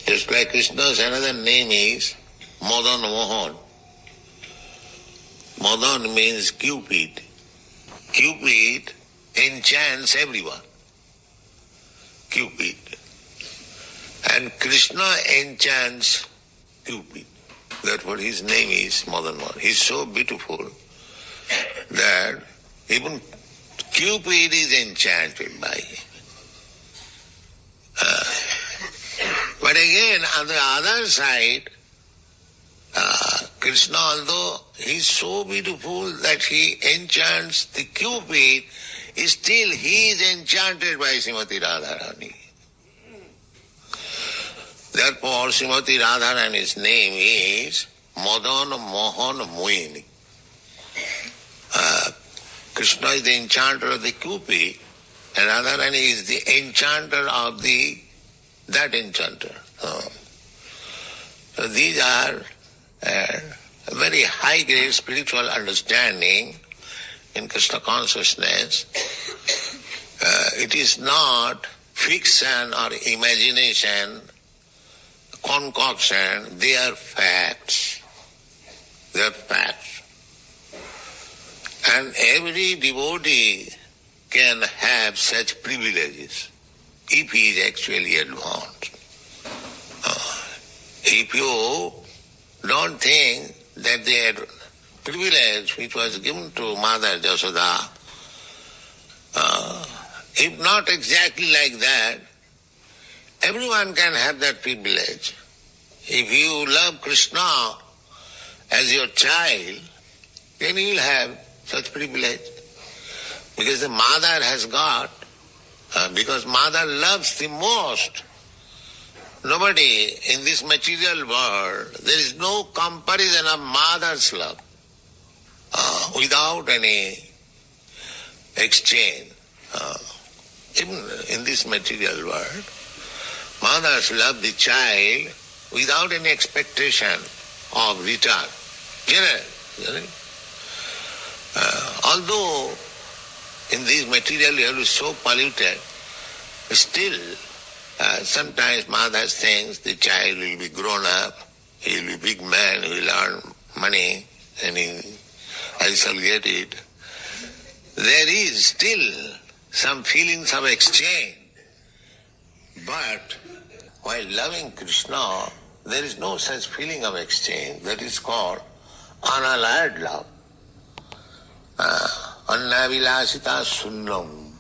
Just like Krishna's another name is madanmohan. Madan means Cupid. Cupid enchants everyone. Cupid. And Krishna enchants Cupid. That's what his name is, madanmohan. He's so beautiful that even Cupid is enchanted by him. But again, on the other side, Krishna, although he is so beautiful that he enchants the Cupid, still he is enchanted by Srimati Radharani. Therefore, Srimati Radharani's name is Madanmohan Mohini. Krishna is the enchanter of the Cupid, and Radharani is the enchanter of that enchanter. So these are a very high-grade spiritual understanding in Krishna consciousness. It is not fiction or imagination, concoction. They are facts. They are facts. And every devotee can have such privileges if he is actually advanced. If you don't think that the privilege which was given to Mother Jasoda, if not exactly like that, everyone can have that privilege. If you love Krishna as your child, then you will have such privilege. Because the mother has got, because mother loves the most. Nobody in this material world, there is no comparison of mother's love without any exchange. Even in this material world, mothers love the child without any expectation of return. Generally. Although in this material world is so polluted, still sometimes mother thinks the child will be grown up, he will be big man, he will earn money, and I shall get it. There is still some feelings of exchange. But while loving Krishna, there is no such feeling of exchange. That is called unallied love. Annavilasita sunnam.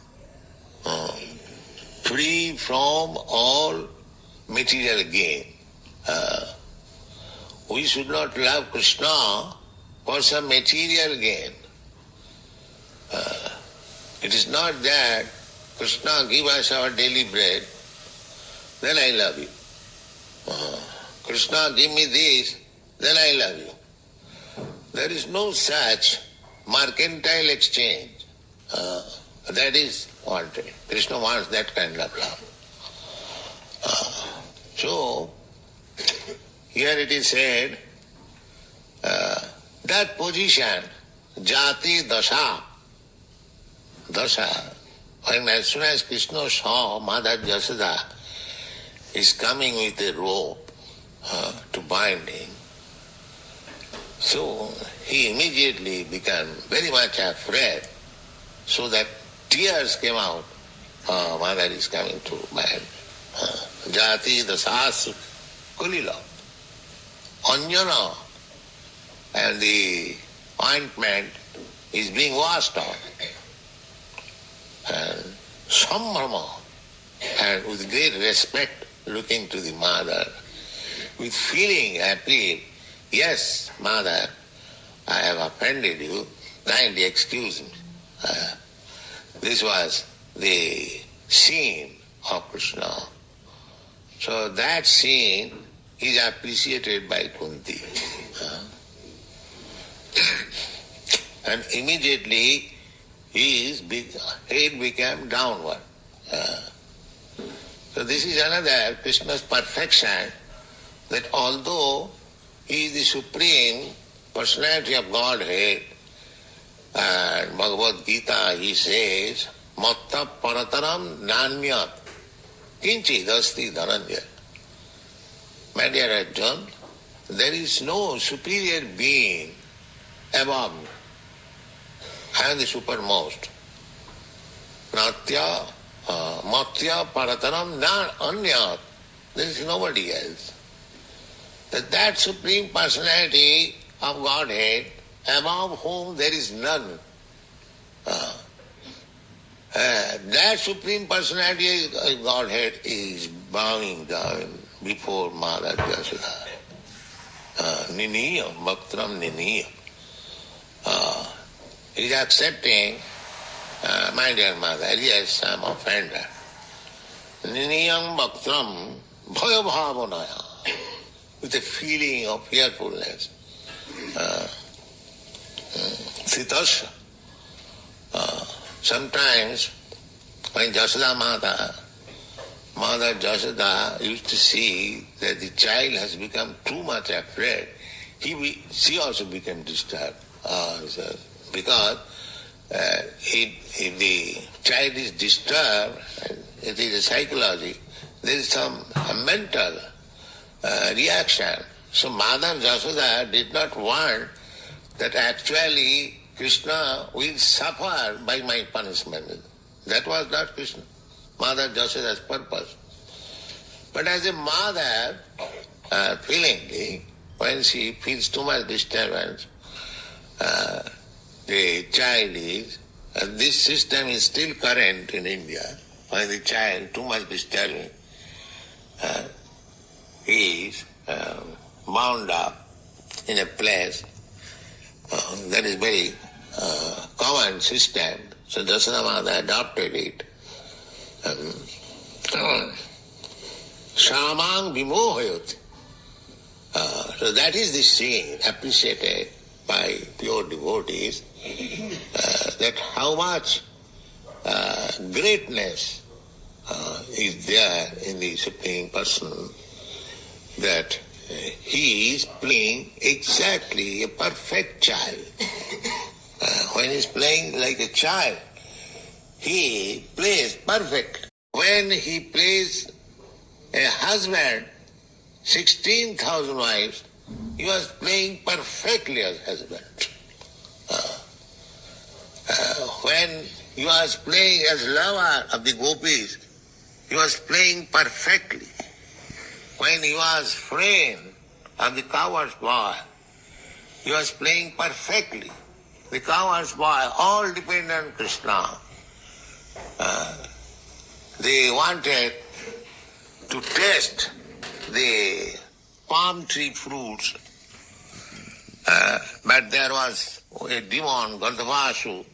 Free from all material gain. We should not love Krishna for some material gain. It is not that Krishna give us our daily bread, then I love you. Krishna give me this, then I love you. There is no such mercantile exchange. That is wanted. Krishna wants that kind of love. So, here it is said, that position, jati dasha, when as soon as Krishna saw Mother Jasoda is coming with a rope to bind him, so he immediately became very much afraid, so that tears came out. Mother is coming to bind. Jati dasas kulila. Anjana, and the ointment is being washed out. And sambrama, and with great respect looking to the mother, with feeling happy, yes, mother, I have offended you, kindly excuse me. This was the scene of Krishna. So that scene is appreciated by Kunti. And immediately his head became downward. So this is another Krishna's perfection, that although he is the Supreme Personality of Godhead, and Bhagavad Gita he says, Matta Parataram Nanyat Kinchid Asti Dhananjaya. My dear Arjun, there is no superior being above me. I am the supermost. Natya, matya, paratanam, na anyat. There is nobody else. That Supreme Personality of Godhead, above whom there is none. That Supreme Personality of Godhead is bowing down before Mother Yashoda. Niniyam, bhaktram niniyam. He is accepting, my dear mother, yes, I am offender. Niniyam bhaktram bhaya bhavanaya. With a feeling of fearfulness. Sitasya. Sometimes when Jashoda Mother Jashoda used to see that the child has become too much afraid, she also became disturbed. Because if the child is disturbed, it is a psychology, there is some mental reaction. So Mother Jashoda did not want that actually Krishna will suffer by my punishment. That was not Krishna, Mother Jashoda's purpose. But as a mother, feelingly, when she feels too much disturbance, the child is, this system is still current in India, when the child too much disturbing is wound up in a place that is very common system. So Jashoda Mother adopted it. Shamang vimohayot. So that is the scene appreciated by pure devotees, that how much greatness is there in the Supreme Person, that he is playing exactly a perfect child. When he is playing like a child, he plays perfect. When he plays a husband, 16,000 wives, he was playing perfectly as husband. When he was playing as lover of the gopis, he was playing perfectly. When he was friend of the coward's boy, he was playing perfectly. The coward's boy all depend on Krishna. They wanted to taste the palm tree fruits, but there was a demon, Gandhavashu.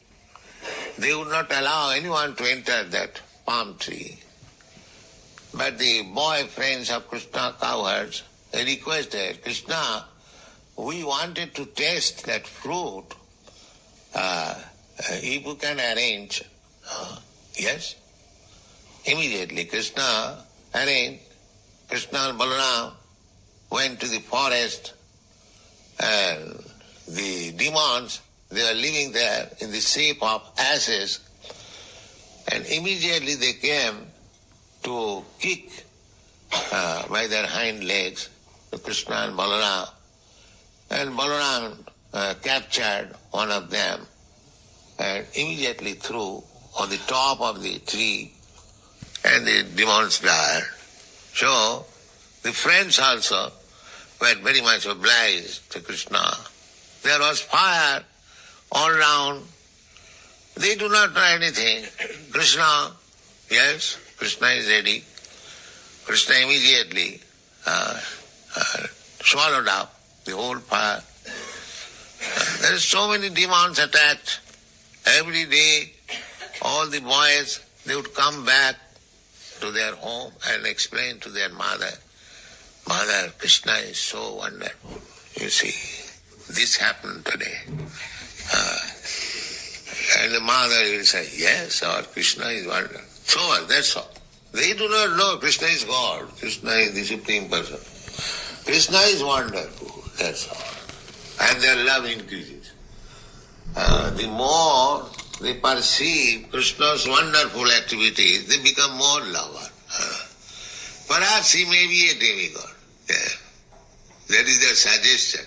They would not allow anyone to enter that palm tree. But the boy friends of Krishna cowards, they requested, Krishna, we wanted to taste that fruit. If you can arrange, yes. Immediately Krishna arranged. Krishna and Balaram went to the forest, and the demons, they were living there in the shape of asses, and immediately they came to kick by their hind legs to Krishna and Balaram. And Balaram captured one of them and immediately threw on the top of the tree, and the demons died. So the friends also were very much obliged to Krishna. There was fire all round. They do not know anything. Krishna, yes, Krishna is ready. Krishna immediately swallowed up the whole fire. There are so many demons attacked. Every day, all the boys, they would come back to their home and explain to their mother, Mother, Krishna is so wonderful. You see, this happened today. And the mother will say, yes, our Krishna is wonderful. So what? That's all. They do not know Krishna is God. Krishna is the Supreme Person. Krishna is wonderful. That's all. And their love increases. The more they perceive Krishna's wonderful activities, they become more lover. Perhaps he may be a demigod. Yeah. That is their suggestion.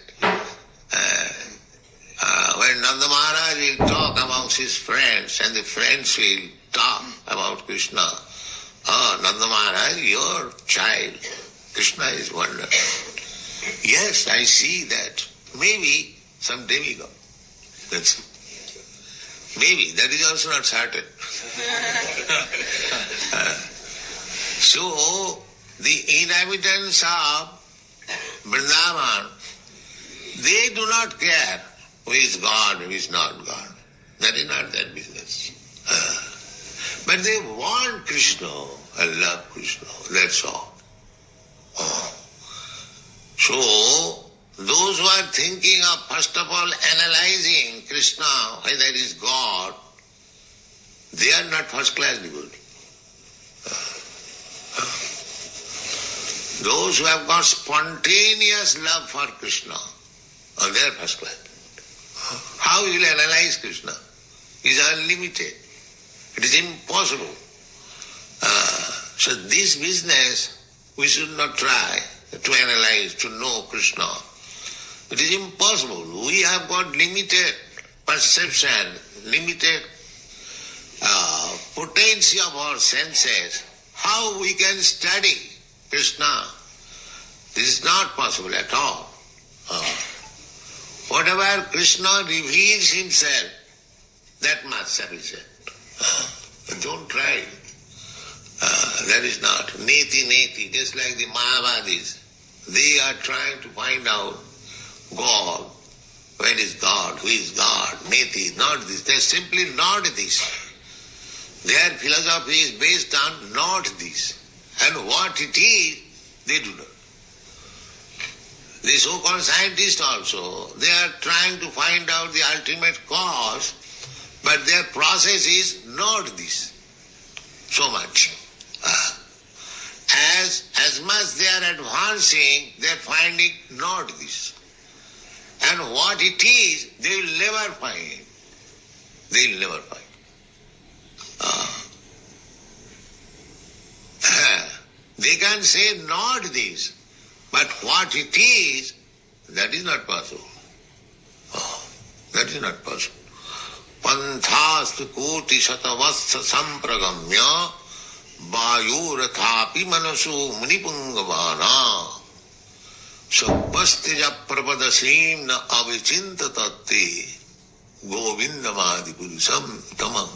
When Nanda Maharaj will talk amongst his friends and the friends will talk about Krishna, oh, Nanda Maharaj, your child, Krishna is wonderful. Yes, I see that. Maybe some demigod. That's it. Maybe, that is also not certain. So, the inhabitants of Vrindavan, they do not care who is God, who is not God. That is not their business. But they want Krishna, I love Krishna, that's all. So, those who are thinking of, first of all, analyzing Krishna, whether it is God, they are not first-class devotees. Those who have got spontaneous love for Krishna, they are first-class. How you will analyze Krishna? It is unlimited. It is impossible. So this business, we should not try to analyze, to know Krishna. It is impossible. We have got limited perception, limited potency of our senses. How we can study Krishna? This is not possible at all. Whatever Krishna reveals himself, that much sufficient. Don't try. That is not. Neti, just like the Mayavadis. They are trying to find out God. Where is God? Who is God? Neti, not this. They are simply not this. Their philosophy is based on not this. And what it is, they do not. The so-called scientists also, they are trying to find out the ultimate cause, but their process is not this. So much. As much they are advancing, they are finding not this. And what it is, they will never find. They will never find. They can say not this, but what it is, that is not possible. That is not possible. Panthastu koti satavastha sampragamya vayurathapi manasu munipungavana sabbastija prapadasim na avichinta tatte govindamadi purusam tamam.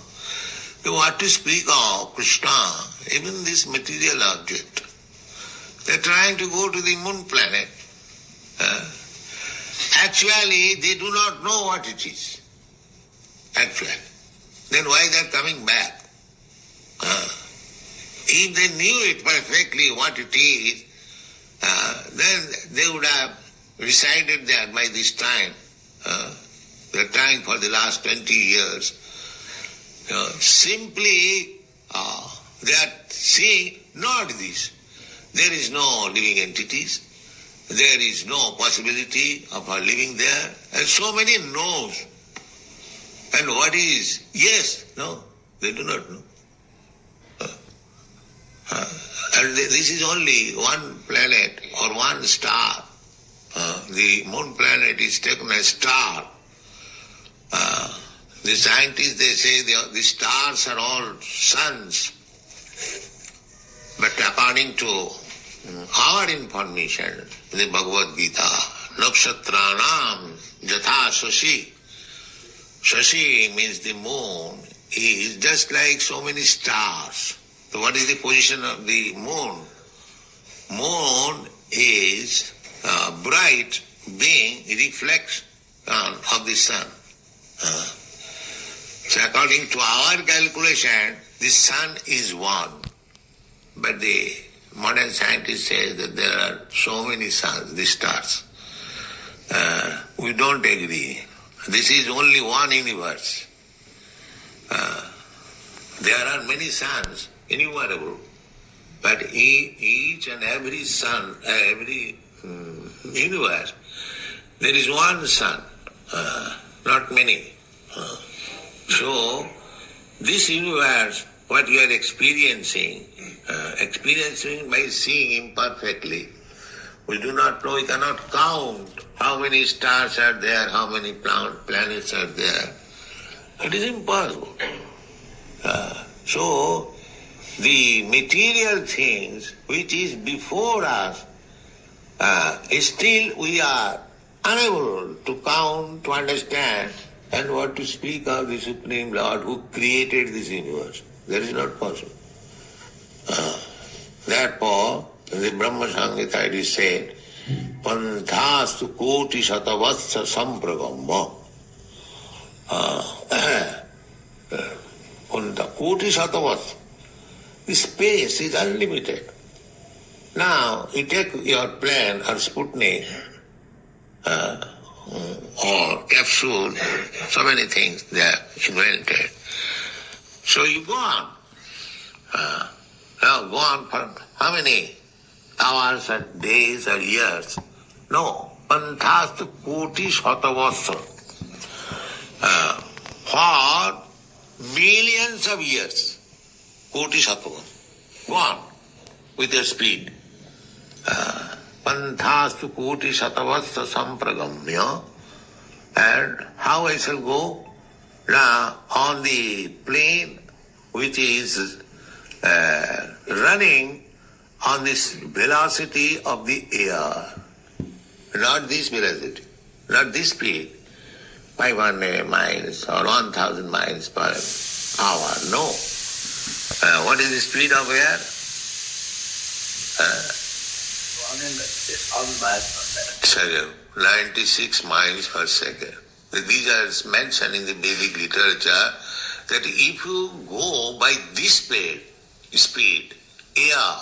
You want to speak of Krishna, even this material object. They are trying to go to the moon planet. Actually, they do not know what it is. Actually. Then why they are coming back? If they knew it perfectly what it is, then they would have resided there by this time. They are trying for the last 20 years. Simply, they are seeing not this. There is no living entities. There is no possibility of our living there. And so many no's. And what is yes? No, they do not know. And this is only one planet or one star. The moon planet is taken as star. The scientists, they say the stars are all suns. But according to our information, the Bhagavad Gita, Nakshatranam Jatha Shashi. Shashi means the moon is just like so many stars. So what is the position of the moon? Moon is a bright being, reflects of the sun. So according to our calculation, the sun is one. But the modern scientists say that there are so many suns, the stars. We don't agree. This is only one universe. There are many suns, innumerable, but each and every sun, every universe, there is one sun, not many. So, this universe, what you are experiencing by seeing imperfectly, We do not know, we cannot count how many stars are there, how many planets are there. It is impossible. So, the material things which is before us, still we are unable to count, to understand, and what to speak of the Supreme Lord who created this universe. That is not possible. Therefore, in the Brahma Samhita it is said, Panthastu koti satavatsa sampragamma. Koti satavatsa. The space is unlimited. Now, you take your plane or Sputnik or capsule, so many things they are invented. So you go on. Now go on for how many hours or days or years? No. Panthastu koti shatavasa. For millions of years. Koti shatavasa. Go on with your speed. Panthastu koti shatavasa sampragamya. And how I shall go? Now on the plane which is running on this velocity of the air. Not this velocity, not this speed, 500 miles or 1,000 miles per hour. No. What is the speed of air? 96 miles per second. These are mentioned in the Vedic literature that if you go by this speed, air,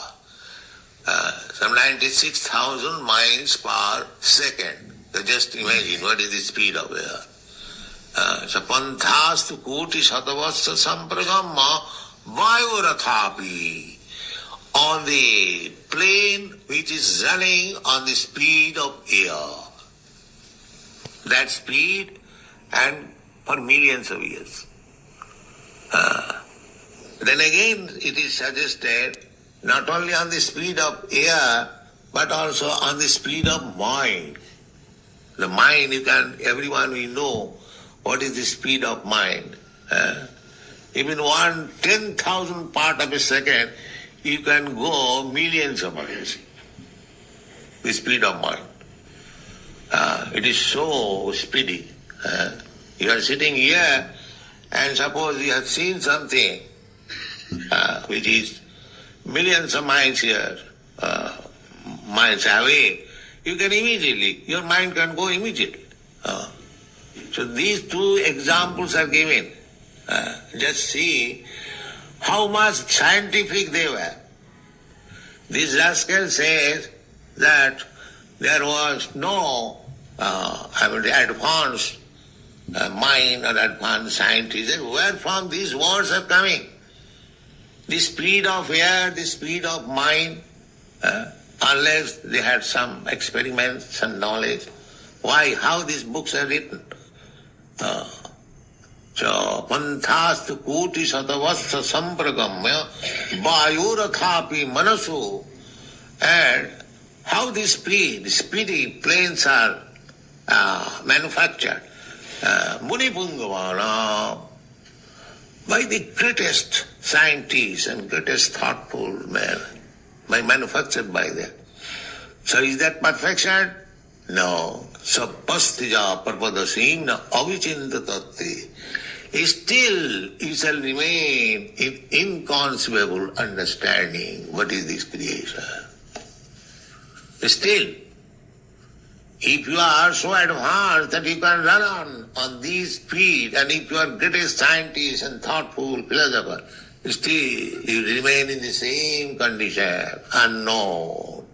some 96,000 miles per second. So just imagine what is the speed of air. So panthastu koti shatavassa sampragamma vayorathapi. On the plane which is running on the speed of air. That speed and for millions of years. Then again it is suggested not only on the speed of air but also on the speed of mind. The mind, everyone will know what is the speed of mind. Even 10,000 part of a second you can go millions of miles. The speed of mind. It is so speedy. You are sitting here and suppose you have seen something which is millions of miles here, miles away, you can immediately, your mind can go immediately. So these two examples are given. Just see how much scientific they were. This rascal says that there was no advanced mind or advanced scientists. Where from these words are coming? The speed of air, the speed of mind, unless they had some experiments, some knowledge. Why? How these books are written? So, panthastu koti satavassa sampragamya vayorathapi manasu. And how these speedy planes are manufactured. Munipungavana, by the greatest scientists and greatest thoughtful men, manufactured by them. So is that perfection? No. So pastija parvadasim na avichintatati. Still you shall remain in inconceivable understanding what is this creation. Still, if you are so advanced that you can run on these speed, and if you are greatest scientist and thoughtful philosopher, still you remain in the same condition, unknown.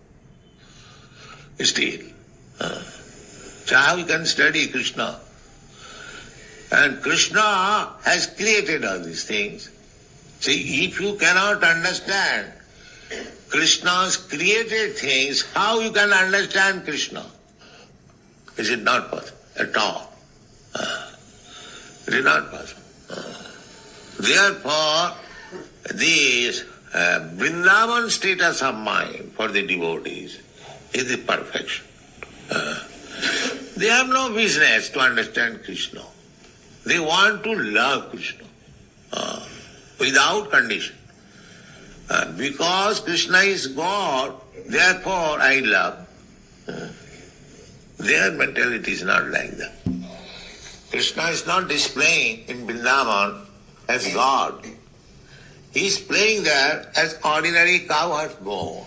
Still. So how you can study Krishna? And Krishna has created all these things. See, if you cannot understand Krishna's created things, how you can understand Krishna? Is it not possible at all? It is not possible. Therefore, this Vrindavan status of mind for the devotees is the perfection. They have no business to understand Krishna. They want to love Krishna without condition. Because Krishna is God, therefore I love. Their mentality is not like that. Krishna is not displaying in Vrindavan as God. He is playing there as ordinary cowherd boy.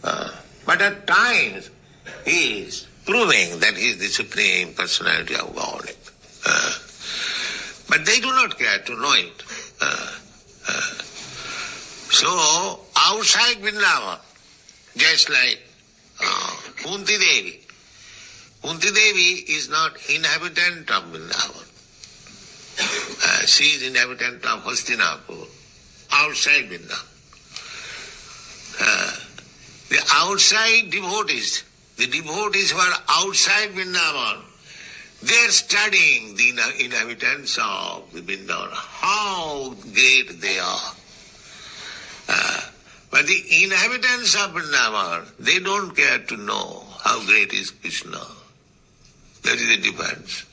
But at times he is proving that he is the Supreme Personality of God. But they do not care to know it. So outside Vrindavan, just like Kunti Devi. Kunti Devi is not inhabitant of Vrindavan. She is inhabitant of Hastinapur, outside Vrindavan. The outside devotees, the devotees who are outside Vrindavan, they are studying the inhabitants of the Vrindavan, how great they are. But the inhabitants of Vrindavan, they don't care to know how great is Krishna. That is the difference.